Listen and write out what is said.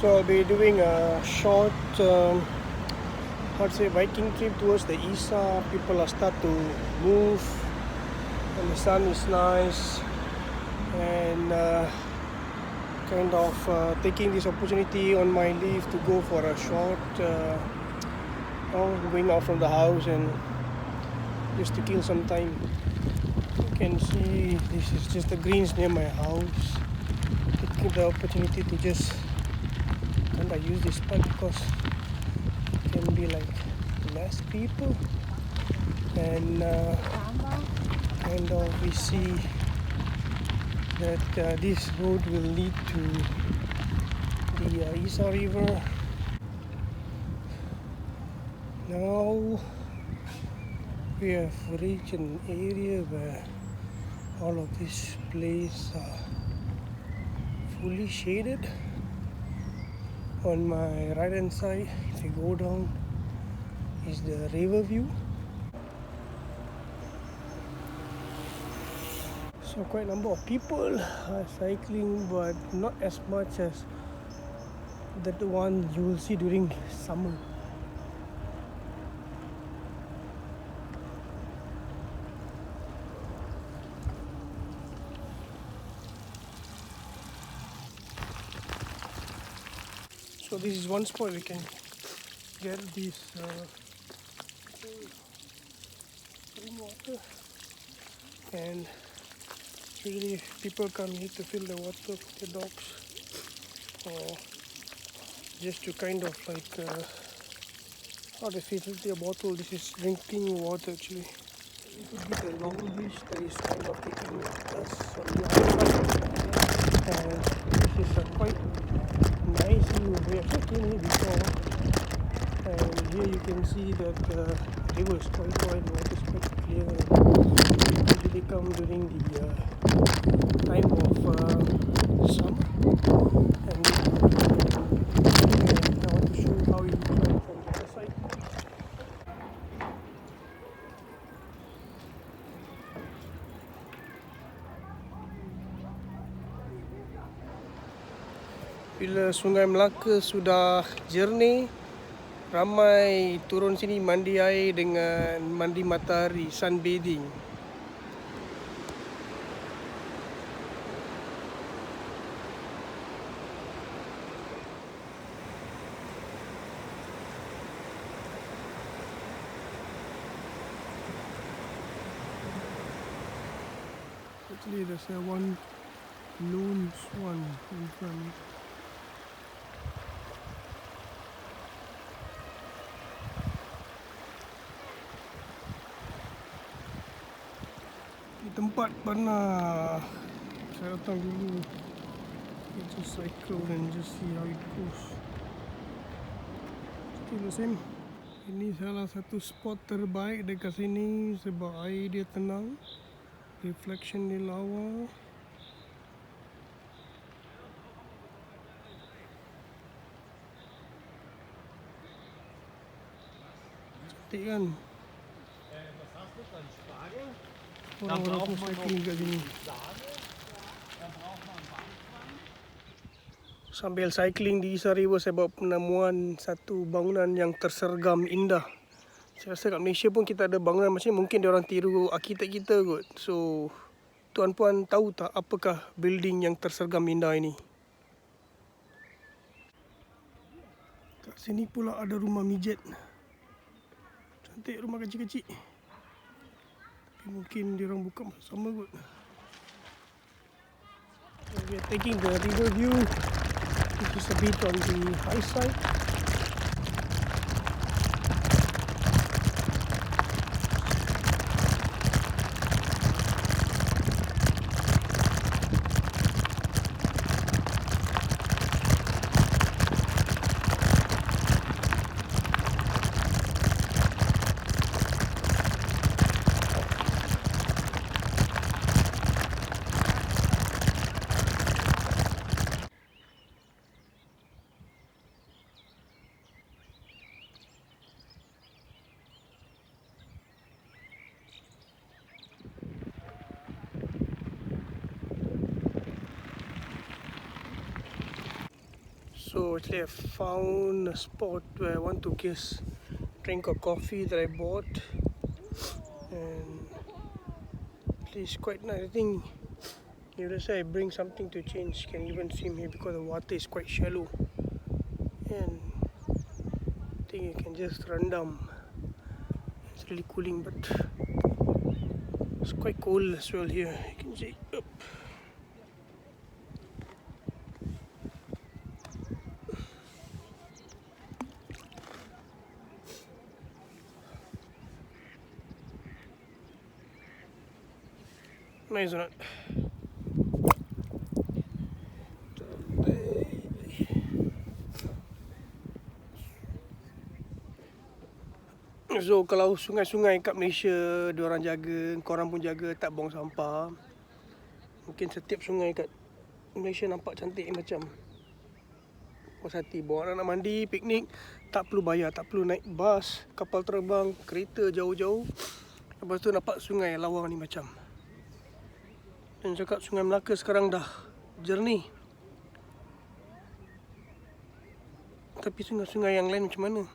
So I'll be doing a short, biking trip towards the Isar. People are start to move, and the sun is nice, and taking this opportunity on my leave to go for a short, going out from the house and just to kill some time. You can see this is just the greens near my house. Taking the opportunity to just use this spot because it can be like less people, and we see that this road will lead to the Isar River. Now we have reached an area where all of these places are fully shaded. On my right hand side, if you go down, is the river view. So quite a number of people are cycling, but not as much as that one you will see during summer. So this is one spot we can get this spring water, and really people come here to fill the water for the dogs, or just to fill the bottle. This is drinking water actually. It could be the long bridge that is kind of taking us on the outside, and this is a quite nice view. We have taken it before, and here you can see that the river is quite wide, the water is quite clear. Usually come during the time of summer, and I want to show you how you look like from the other side. Bila Sungai Melaka sudah jernih, ramai turun sini mandi air dengan mandi matahari, sunbathing. Actually, there's one lone swan in front. Di tempat pernah saya datang dulu, just cycle and just see how it goes. Still the same. Ini salah satu spot terbaik dekat sini sebab air dia tenang, reflection di lawa. Cantik kan? Orang-orang pun cycling kat sini. Sambil cycling di Isar River, saya buat penemuan satu bangunan yang tersergam indah. Saya rasa kat Malaysia pun kita ada bangunan macam ni, mungkin diorang tiru arkitek kita kot. So, tuan-puan tahu tak apakah building yang tersergam indah ini? Kat sini pula ada rumah mijet. Cantik rumah kecil-kecil. Mungkin diorang buka sama kot. We are taking the river view, which is a bit on the high side. So actually I found a spot where I want to just drink a coffee that I bought, and it's quite nice. I think if let's say I bring something to change, can even swim here because the water is quite shallow, and I think you can just run down. It's really cooling, but it's quite cold as well here. You can see. Up. Nice or not? So kalau sungai-sungai kat Malaysia diorang jaga, korang pun jaga tak buang sampah. Mungkin setiap sungai kat Malaysia nampak cantik macam puas hati. Bawa anak nak mandi, piknik, tak perlu bayar, tak perlu naik bas, kapal terbang, kereta jauh-jauh. Lepas tu nampak sungai lawa ni macam. Dan cakap Sungai Melaka sekarang dah jernih. Tapi sungai-sungai yang lain macam mana?